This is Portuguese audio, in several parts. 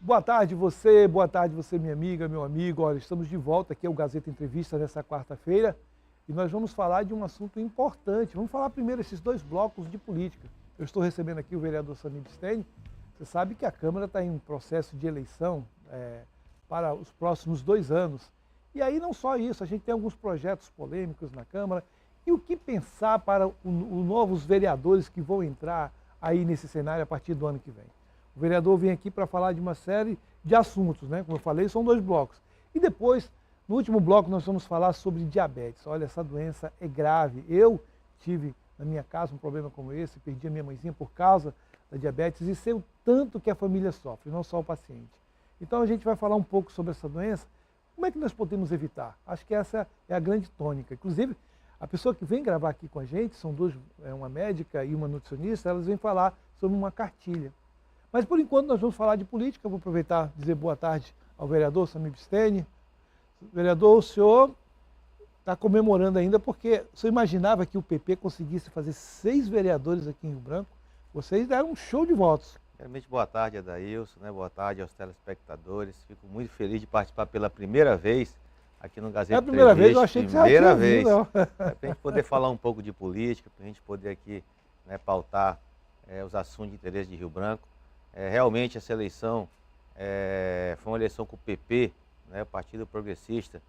boa tarde você, minha amiga, meu amigo. Olha, estamos de volta aqui ao Gazeta Entrevista nessa quarta-feira e nós vamos falar de um assunto importante. Vamos falar primeiro esses dois blocos de política. Eu estou recebendo aqui o vereador Samir Bisteni. Você sabe que a Câmara está em processo de eleição para os próximos 2 anos. E aí não só isso, a gente tem alguns projetos polêmicos na Câmara. E o que pensar para os novos vereadores que vão entrar aí nesse cenário a partir do ano que vem? O vereador vem aqui para falar de uma série de assuntos, né? Como eu falei, são 2 blocos. E depois, no último bloco, nós vamos falar sobre diabetes. Olha, essa doença é grave. Eu tive na minha casa um problema como esse, perdi a minha mãezinha por causa da diabetes e sei o tanto que a família sofre, não só o paciente. Então a gente vai falar um pouco sobre essa doença. Como é que nós podemos evitar? Acho que essa é a grande tônica. Inclusive, a pessoa que vem gravar aqui com a gente, são uma médica e uma nutricionista, elas vêm falar sobre uma cartilha. Mas por enquanto nós vamos falar de política. Vou aproveitar e dizer boa tarde ao vereador Samir Bisteni. Vereador, o senhor está comemorando ainda porque o senhor imaginava que o PP conseguisse fazer 6 vereadores aqui em Rio Branco. Vocês deram um show de votos. Realmente, boa tarde, Adailson, né? Boa tarde aos telespectadores. Fico muito feliz de participar pela primeira vez aqui no Gazeta Entrevista. É a primeira vez, eu achei que você já tinha vindo, não. Para a gente poder falar um pouco de política, para a gente poder aqui, né, pautar os assuntos de interesse de Rio Branco. Realmente essa eleição foi uma eleição que o PP, né, o Partido Progressista,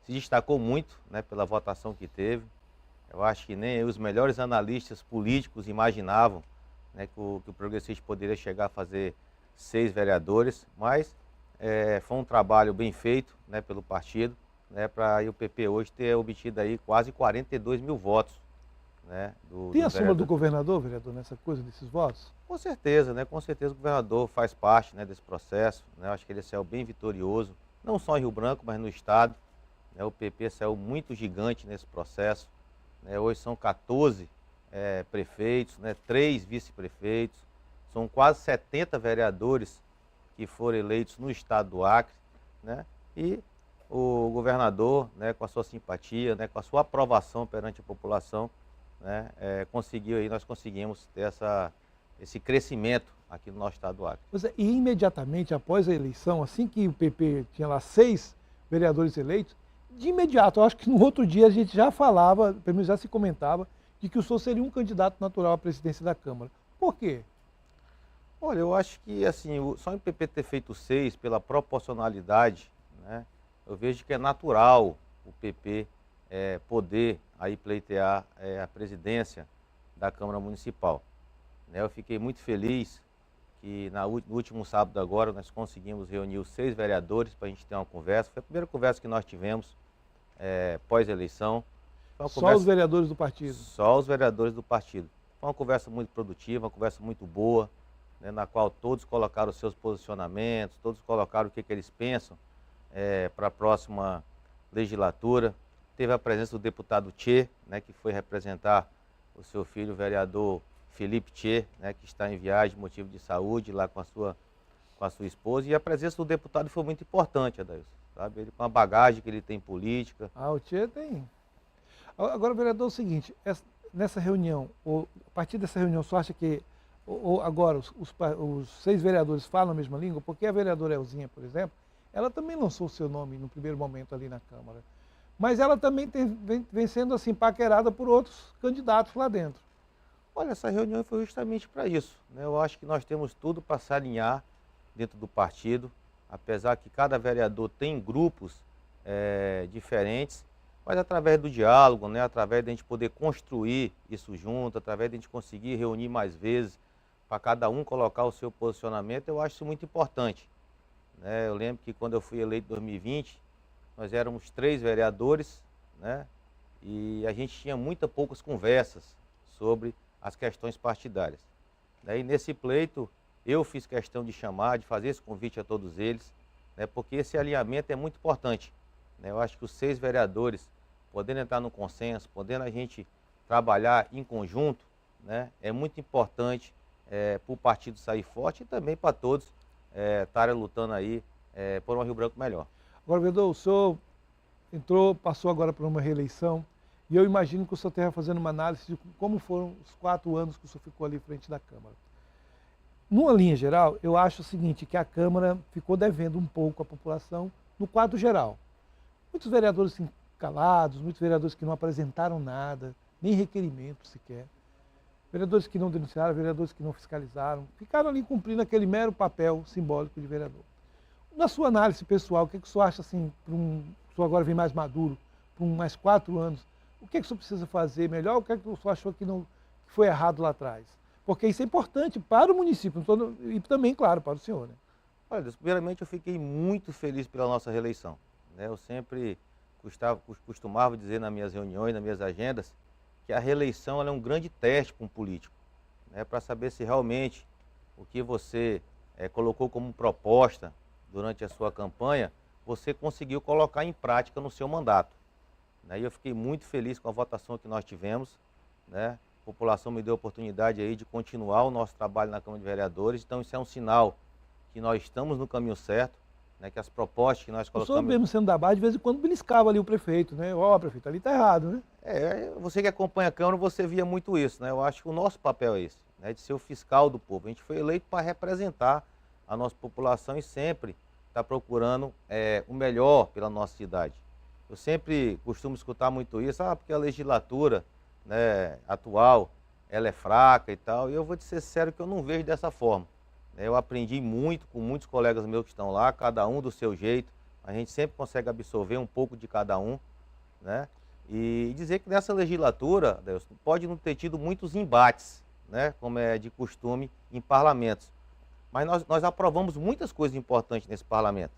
se destacou muito, né, pela votação que teve. Eu acho que nem os melhores analistas políticos imaginavam, né, que o Progressista poderia chegar a fazer 6 vereadores, mas foi um trabalho bem feito, né, pelo partido, né, para o PP hoje ter obtido aí quase 42 mil votos. Né, Tem a sombra do governador, vereador, nessa coisa desses votos? Com certeza, né? Com certeza o governador faz parte, né, desse processo. Né? Eu acho que ele saiu bem vitorioso, não só em Rio Branco, mas no estado. Né? O PP saiu muito gigante nesse processo. Né? Hoje são 14 prefeitos, né? 3 vice-prefeitos, são quase 70 vereadores que foram eleitos no estado do Acre. Né? E o governador, né, com a sua simpatia, né, com a sua aprovação perante a população, né, nós conseguimos ter esse crescimento aqui no nosso estado do Acre. E imediatamente após a eleição, assim que o PP tinha lá 6 vereadores eleitos, de imediato, eu acho que no outro dia a gente já falava, pelo menos já se comentava, de que o senhor seria um candidato natural à presidência da Câmara. Por quê? Olha, eu acho que assim, só o PP ter feito 6 pela proporcionalidade, né, eu vejo que é natural o PP poder aí pleitear a presidência da Câmara Municipal. Né, eu fiquei muito feliz que no último sábado agora nós conseguimos reunir os 6 vereadores para a gente ter uma conversa. Foi a primeira conversa que nós tivemos pós-eleição. Só os vereadores do partido? Só os vereadores do partido. Foi uma conversa muito produtiva, uma conversa muito boa, né, na qual todos colocaram os seus posicionamentos, todos colocaram o que eles pensam para a próxima legislatura. Teve a presença do deputado Tchê, né, que foi representar o seu filho, o vereador Felipe Tchê, né, que está em viagem de motivo de saúde lá com a sua esposa. E a presença do deputado foi muito importante, Adailson, sabe? Ele, com a bagagem que ele tem política. O Tchê tem. Agora, vereador, é o seguinte, nessa reunião, a partir dessa reunião, você acha que agora os 6 vereadores falam a mesma língua? Porque a vereadora Elzinha, por exemplo, ela também lançou o seu nome no primeiro momento ali na Câmara. Mas ela também vem sendo assim paquerada por outros candidatos lá dentro. Olha, essa reunião foi justamente para isso. Né? Eu acho que nós temos tudo para se alinhar dentro do partido, apesar que cada vereador tem grupos diferentes, mas através do diálogo, né? Através de a gente poder construir isso junto, através de a gente conseguir reunir mais vezes, para cada um colocar o seu posicionamento, eu acho isso muito importante. Né? Eu lembro que quando eu fui eleito em 2020, nós éramos 3 vereadores, né? E a gente tinha poucas conversas sobre as questões partidárias. E nesse pleito, eu fiz questão de chamar, de fazer esse convite a todos eles, né? Porque esse alinhamento é muito importante. Né? Eu acho que os 6 vereadores, podendo entrar no consenso, podendo a gente trabalhar em conjunto, né? É muito importante para o partido sair forte e também para todos estarem lutando aí por um Rio Branco melhor. Agora, vereador, o senhor passou agora por uma reeleição, e eu imagino que o senhor esteja fazendo uma análise de como foram os 4 anos que o senhor ficou ali frente da Câmara. numa linha geral, eu acho o seguinte, que a Câmara ficou devendo um pouco à população no quadro geral. Muitos vereadores assim, calados, muitos vereadores que não apresentaram nada, nem requerimento sequer. Vereadores que não denunciaram, vereadores que não fiscalizaram, ficaram ali cumprindo aquele mero papel simbólico de vereador. Na sua análise pessoal, o que o senhor acha assim, o senhor agora vem mais maduro, por mais 4 anos, o que o senhor precisa fazer melhor, o que o senhor achou que foi errado lá atrás? Porque isso é importante para o município e também, claro, para o senhor. Né? Olha, Deus, primeiramente eu fiquei muito feliz pela nossa reeleição. Né? Eu sempre costumava dizer nas minhas reuniões, nas minhas agendas, que a reeleição ela é um grande teste para um político, né? Para saber se realmente o que você colocou como proposta durante a sua campanha, você conseguiu colocar em prática no seu mandato. Né? E eu fiquei muito feliz com a votação que nós tivemos, né? A população me deu a oportunidade aí de continuar o nosso trabalho na Câmara de Vereadores, então isso é um sinal que nós estamos no caminho certo, né? Que as propostas que nós colocamos... O senhor mesmo sendo da base, de vez em quando beliscava ali o prefeito, né? Ó, prefeito, ali está errado, né? Você que acompanha a Câmara, você via muito isso, né? Eu acho que o nosso papel é esse, né? De ser o fiscal do povo. A gente foi eleito para representar a nossa população e sempre está procurando o melhor pela nossa cidade. Eu sempre costumo escutar muito isso, porque a legislatura, né, atual, ela é fraca e tal, e eu vou te ser sincero que eu não vejo dessa forma. Eu aprendi muito com muitos colegas meus que estão lá, cada um do seu jeito, a gente sempre consegue absorver um pouco de cada um, né? E dizer que nessa legislatura, Deus, pode não ter tido muitos embates, né, como é de costume em parlamentos, mas nós aprovamos muitas coisas importantes nesse parlamento,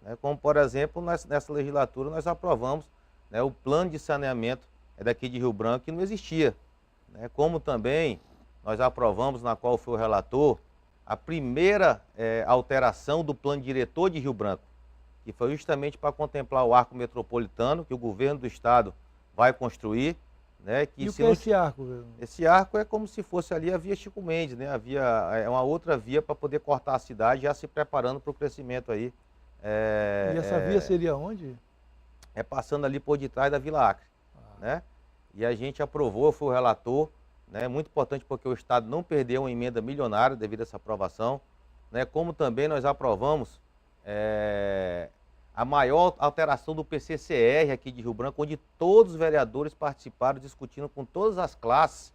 né? Como, por exemplo, nessa legislatura nós aprovamos, né, o plano de saneamento daqui de Rio Branco, que não existia, né? Como também nós aprovamos, na qual foi o relator, a primeira alteração do plano diretor de Rio Branco, que foi justamente para contemplar o arco metropolitano, que o governo do estado vai construir. Né, e o que é esse arco? Esse arco é como se fosse ali a via Chico Mendes, né? É uma outra via para poder cortar a cidade, já se preparando para o crescimento aí. E essa via seria onde? É passando ali por detrás da Vila Acre. Né? E a gente aprovou, foi o relator, né? Muito importante porque o estado não perdeu uma emenda milionária devido a essa aprovação. Né? Como também nós aprovamos a maior alteração do PCCR aqui de Rio Branco, onde todos os vereadores participaram, discutindo com todas as classes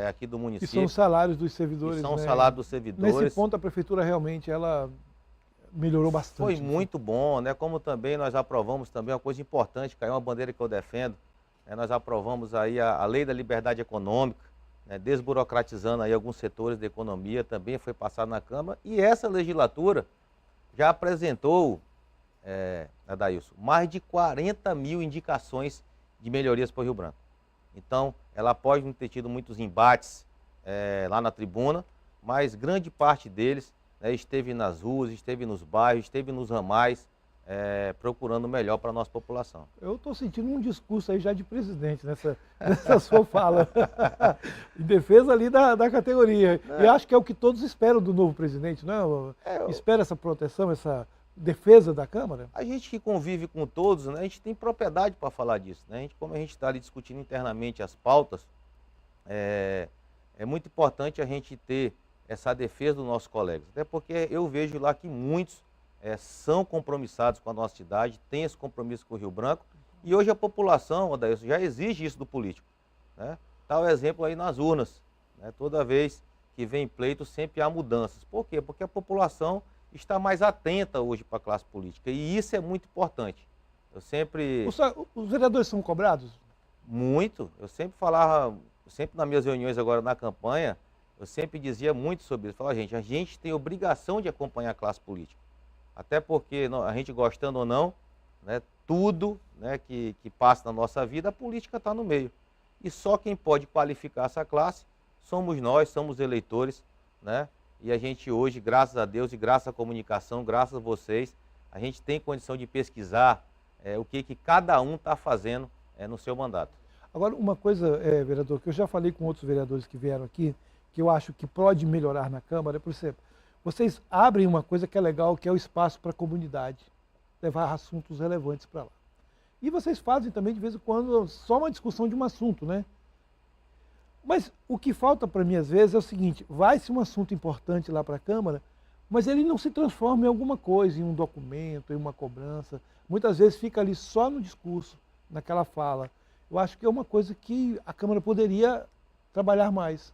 aqui do município. Que são os salários dos servidores. Que são os né? salários dos servidores. Nesse ponto, a prefeitura realmente ela melhorou bastante. Foi muito bom, né? Como também nós aprovamos também uma coisa importante, que é uma bandeira que eu defendo, nós aprovamos aí a Lei da Liberdade Econômica, né? Desburocratizando aí alguns setores da economia, também foi passado na Câmara, e essa legislatura já apresentou, Adailson, mais de 40 mil indicações de melhorias para o Rio Branco. Então, ela pode não ter tido muitos embates lá na tribuna, mas grande parte deles, né, esteve nas ruas, esteve nos bairros, esteve nos ramais, procurando o melhor para a nossa população. Eu estou sentindo um discurso aí já de presidente nessa sua fala, em defesa ali da categoria. E acho que é o que todos esperam do novo presidente, não é? Espera essa proteção, essa defesa da Câmara? A gente que convive com todos, né, a gente tem propriedade para falar disso. Né? Como a gente está ali discutindo internamente as pautas, é muito importante a gente ter essa defesa dos nossos colegas. Até porque eu vejo lá que muitos são compromissados com a nossa cidade, têm esse compromisso com o Rio Branco, e hoje a população, Adailson, já exige isso do político. Né? Tá o exemplo aí nas urnas. Né? Toda vez que vem pleito, sempre há mudanças. Por quê? Porque a população está mais atenta hoje para a classe política, e isso é muito importante. Eu sempre... Os vereadores são cobrados? Muito. Eu sempre falava, sempre nas minhas reuniões agora na campanha, eu sempre dizia muito sobre isso. Falava, a gente tem obrigação de acompanhar a classe política. Até porque, a gente gostando ou não, né, tudo, né, que passa na nossa vida, a política está no meio. E só quem pode qualificar essa classe somos nós, somos eleitores, né? E a gente hoje, graças a Deus e graças à comunicação, graças a vocês, a gente tem condição de pesquisar o que cada um está fazendo no seu mandato. Agora, uma coisa, vereador, que eu já falei com outros vereadores que vieram aqui, que eu acho que pode melhorar na Câmara, por exemplo, vocês abrem uma coisa que é legal, que é o espaço para a comunidade, levar assuntos relevantes para lá. E vocês fazem também, de vez em quando, só uma discussão de um assunto, né? Mas o que falta para mim, às vezes, é o seguinte: vai-se um assunto importante lá para a Câmara, mas ele não se transforma em alguma coisa, em um documento, em uma cobrança. Muitas vezes fica ali só no discurso, naquela fala. Eu acho que é uma coisa que a Câmara poderia trabalhar mais.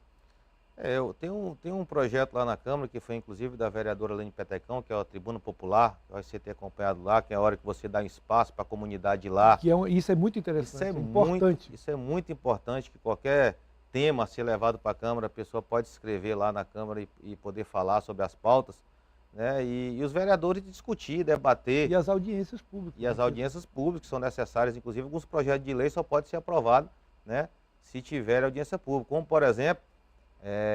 Eu tenho um projeto lá na Câmara, que foi inclusive da vereadora Lene Petecão, que é a Tribuna Popular, que você ter acompanhado lá, que é a hora que você dá espaço para a comunidade lá. Isso é muito interessante, Isso é importante. Isso é muito importante, que qualquer tema a ser levado para a Câmara, a pessoa pode escrever lá na Câmara e poder falar sobre as pautas, né? E os vereadores discutir, debater. E as audiências públicas. E as audiências públicas são necessárias, inclusive alguns projetos de lei só podem ser aprovados, né, se tiver audiência pública. Como, por exemplo,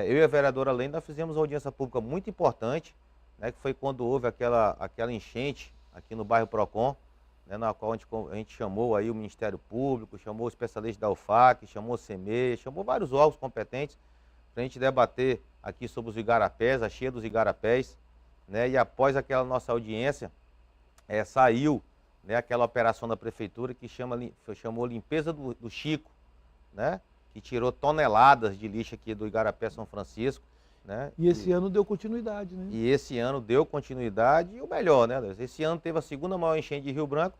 eu e a vereadora Lene, nós fizemos uma audiência pública muito importante, né, que foi quando houve aquela enchente aqui no bairro Procon, né, na qual a gente chamou aí o Ministério Público, chamou o especialista da UFAC, chamou o CEMEI, chamou vários órgãos competentes para a gente debater aqui sobre os igarapés, a cheia dos igarapés, né, e após aquela nossa audiência, saiu, né, aquela operação da prefeitura que chamou Limpeza do Chico, né, que tirou toneladas de lixo aqui do Igarapé São Francisco, né? E esse ano deu continuidade, né? E esse ano deu continuidade, e o melhor, né? Esse ano teve a segunda maior enchente de Rio Branco,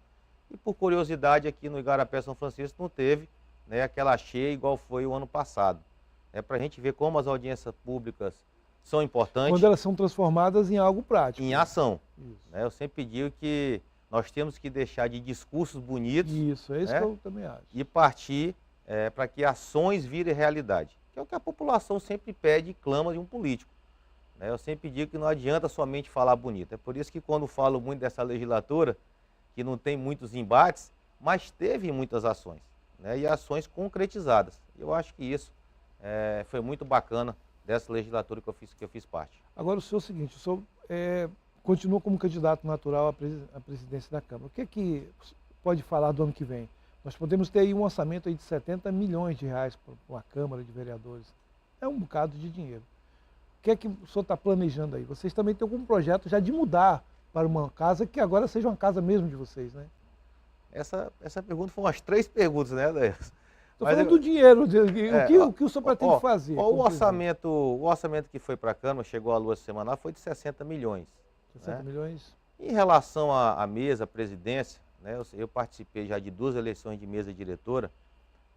e por curiosidade aqui no Igarapé São Francisco não teve, né, aquela cheia igual foi o ano passado. É para a gente ver como as audiências públicas são importantes. Quando elas são transformadas em algo prático. Em ação. Isso. Né? Eu sempre digo que nós temos que deixar de discursos bonitos. Isso, é isso, né, que eu também acho. E partir para que ações virem realidade. Que é o que a população sempre pede e clama de um político. Né? Eu sempre digo que não adianta somente falar bonito. É por isso que quando falo muito dessa legislatura, que não tem muitos embates, mas teve muitas ações, né? E ações concretizadas. Eu acho que isso foi muito bacana dessa legislatura que eu fiz parte. Agora, o senhor é o seguinte, o senhor continua como candidato natural à presidência da Câmara. O que é que pode falar do ano que vem? Nós podemos ter aí um orçamento aí de 70 milhões de reais para a Câmara de Vereadores. É um bocado de dinheiro. O que é que o senhor está planejando aí? Vocês também têm algum projeto já de mudar para uma casa que agora seja uma casa mesmo de vocês, né? Essa pergunta foi umas 3 perguntas, né, Deus? Estou falando do dinheiro, o que o senhor pretende fazer? O orçamento que foi para a Câmara, chegou à lua semanal, foi de 60 milhões. 60 né? milhões? Em relação à mesa, à presidência, né, eu participei já de 2 eleições de mesa diretora.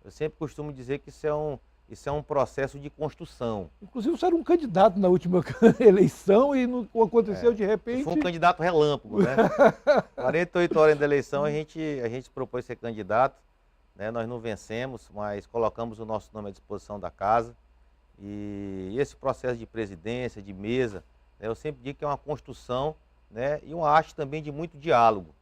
Eu sempre costumo dizer que isso é um processo de construção. Inclusive, você era um candidato na última eleição e não aconteceu de repente. Foi um candidato relâmpago, né? 48 horas da eleição a gente propôs ser candidato, né? Nós não vencemos, mas colocamos o nosso nome à disposição da casa. E esse processo de presidência, de mesa, né, eu sempre digo que é uma construção, né, e uma arte também de muito diálogo,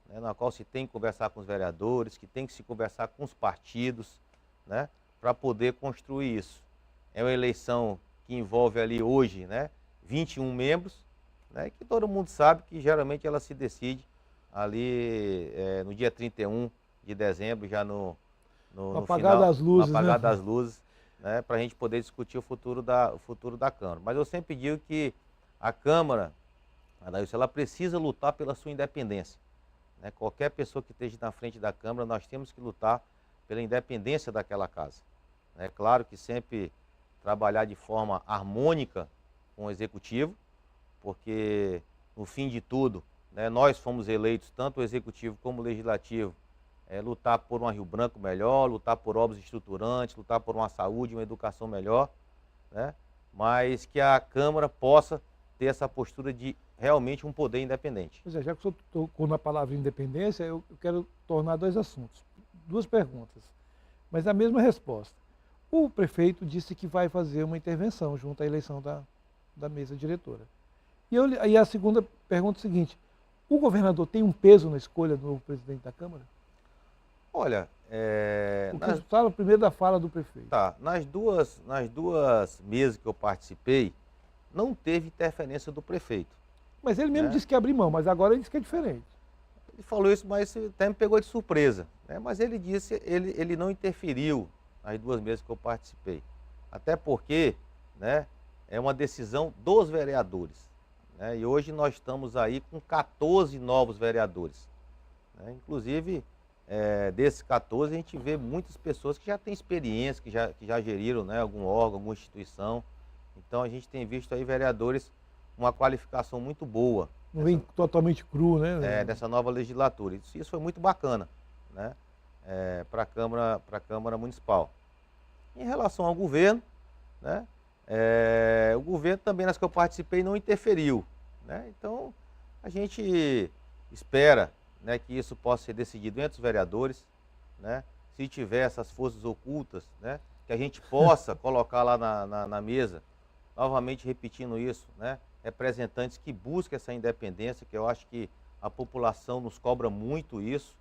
né, na qual se tem que conversar com os vereadores, que tem que se conversar com os partidos, né, para poder construir isso. É uma eleição que envolve ali hoje, né, 21 membros, né, que todo mundo sabe que geralmente ela se decide ali no dia 31 de dezembro, já no apagar das luzes, no apagar né? das luzes, né, para a gente poder discutir o futuro da Câmara. Mas eu sempre digo que a Câmara, Adailson, ela precisa lutar pela sua independência. Né? Qualquer pessoa que esteja na frente da Câmara, nós temos que lutar pela independência daquela casa. É claro que sempre trabalhar de forma harmônica com o Executivo, porque no fim de tudo, né, nós fomos eleitos, tanto o Executivo como o Legislativo, lutar por um Rio Branco melhor, lutar por obras estruturantes, lutar por uma saúde, uma educação melhor, né? Mas que a Câmara possa ter essa postura de realmente um poder independente. Pois é, já que o senhor tocou na palavra independência, eu quero tornar 2 assuntos, 2 perguntas, mas a mesma resposta. O prefeito disse que vai fazer uma intervenção junto à eleição da mesa diretora. E a segunda pergunta é a seguinte: o governador tem um peso na escolha do novo presidente da Câmara? Olha, fala primeiro da fala do prefeito. Tá, nas duas mesas que eu participei, não teve interferência do prefeito. Mas ele mesmo disse que ia abrir mão, mas agora ele disse que é diferente. Ele falou isso, mas até me pegou de surpresa. Né? Mas ele disse, ele não interferiu nas 2 mesas que eu participei. Até porque, né, é uma decisão dos vereadores. Né? E hoje nós estamos aí com 14 novos vereadores. Né? Inclusive, desses 14, a gente vê muitas pessoas que já têm experiência, que já geriram, né, algum órgão, alguma instituição. Então a gente tem visto aí vereadores com uma qualificação muito boa. Não vem totalmente cru, né? Dessa nova legislatura. Isso foi muito bacana, né, para a Câmara Municipal. Em relação ao governo, né, o governo também, nas que eu participei, não interferiu, né? Então a gente espera, né, que isso possa ser decidido entre os vereadores, né? Se tiver essas forças ocultas, né, que a gente possa colocar lá na mesa, novamente repetindo isso, né, representantes que busquem essa independência, que eu acho que a população nos cobra muito isso,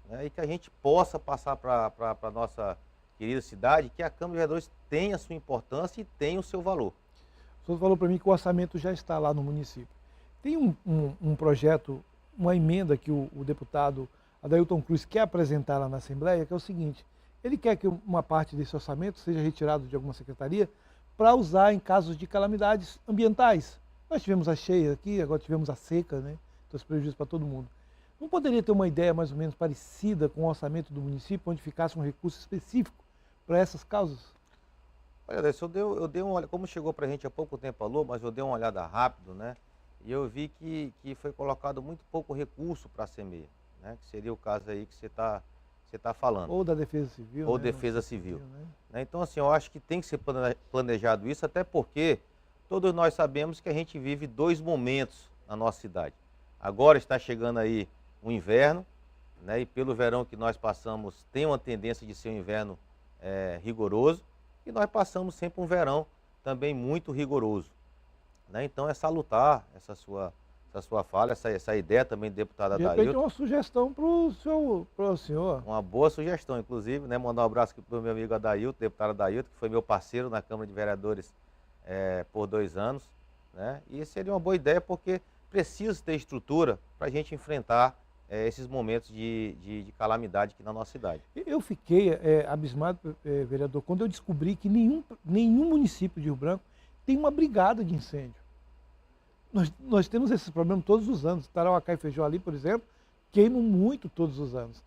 né, e que a gente possa passar para a nossa querida cidade que a Câmara de Vereadores tem a sua importância e tem o seu valor. O senhor falou para mim que o orçamento já está lá no município. Tem um projeto, uma emenda que o deputado Adailton Cruz quer apresentar lá na Assembleia, que é o seguinte: ele quer que uma parte desse orçamento seja retirado de alguma secretaria para usar em casos de calamidades ambientais. Nós tivemos a cheia aqui, agora tivemos a seca, né? Então, os prejuízos para todo mundo. Não poderia ter uma ideia mais ou menos parecida com o orçamento do município, onde ficasse um recurso específico para essas causas? Olha, eu dei uma olhada, como chegou para a gente há pouco tempo, alô, mas eu dei uma olhada rápido, né? E eu vi que foi colocado muito pouco recurso para a CEMEI, né? Que seria o caso aí que você tá falando. Ou da Defesa Civil. Ou né? Defesa Civil. Né? Então, assim, eu acho que tem que ser planejado isso, até porque todos nós sabemos que a gente vive dois momentos na nossa cidade. Agora está chegando aí o inverno, né? E pelo verão que nós passamos, tem uma tendência de ser um inverno rigoroso, e nós passamos sempre um verão também muito rigoroso, né? Então é salutar essa sua fala, essa ideia também do deputado Adailton. De repente uma sugestão para o senhor. Uma boa sugestão, inclusive, né? Mandar um abraço aqui para o meu amigo Adailton, deputado Adailton, que foi meu parceiro na Câmara de Vereadores por 2 anos, né? E seria uma boa ideia porque precisa ter estrutura para a gente enfrentar esses momentos de calamidade aqui na nossa cidade. Eu fiquei abismado, vereador, quando eu descobri que nenhum município de Rio Branco tem uma brigada de incêndio. Nós temos esse problema todos os anos. Tarauacá e Feijó ali, por exemplo, queimam muito todos os anos.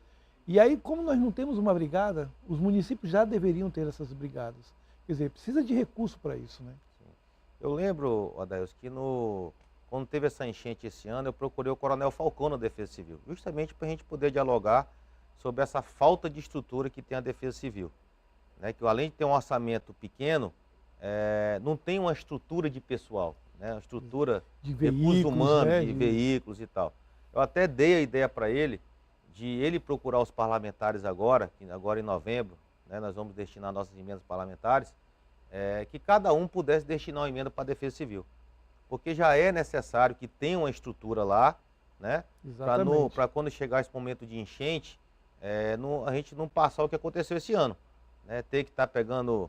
E aí, como nós não temos uma brigada, os municípios já deveriam ter essas brigadas. Quer dizer, precisa de recurso para isso, né? Sim. Eu lembro, Adailton, que quando teve essa enchente esse ano, eu procurei o Coronel Falcão na Defesa Civil, justamente para a gente poder dialogar sobre essa falta de estrutura que tem a Defesa Civil, né? Que além de ter um orçamento pequeno, não tem uma estrutura de pessoal, né? Uma estrutura de recursos humanos, né? de veículos e tal. Eu até dei a ideia para ele de ele procurar os parlamentares agora em novembro, né? Nós vamos destinar nossas emendas parlamentares, que cada um pudesse destinar uma emenda para a Defesa Civil. Porque já é necessário que tenha uma estrutura lá, né? Para quando chegar esse momento de enchente, a gente não passar o que aconteceu esse ano, né? Ter que estar pegando,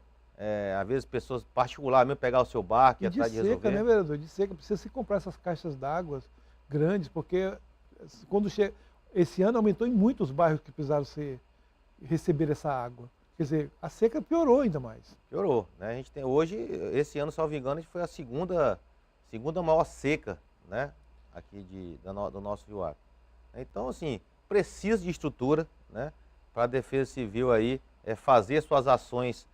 às vezes, pessoas particulares mesmo, pegar o seu barco e atrás de resolver. Né, vereador? De seca, precisa se comprar essas caixas d'água grandes, porque quando esse ano aumentou em muitos bairros que precisaram receber essa água. Quer dizer, a seca piorou ainda mais. Piorou, né? A gente tem hoje, esse ano, salvo engano, a gente foi a segunda maior seca, né, aqui do nosso Rio Acre. Então, assim, precisa de estrutura, né, para a Defesa Civil aí fazer suas ações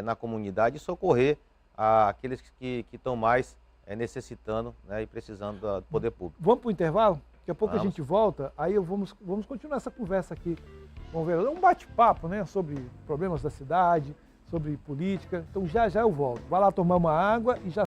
na comunidade e socorrer aqueles que estão mais necessitando, né, e precisando do poder público. Vamos para o intervalo? Daqui a pouco a gente volta, aí vamos continuar essa conversa aqui com o vereador. Um bate-papo, né, sobre problemas da cidade, sobre política. Então já eu volto. Vai lá tomar uma água e já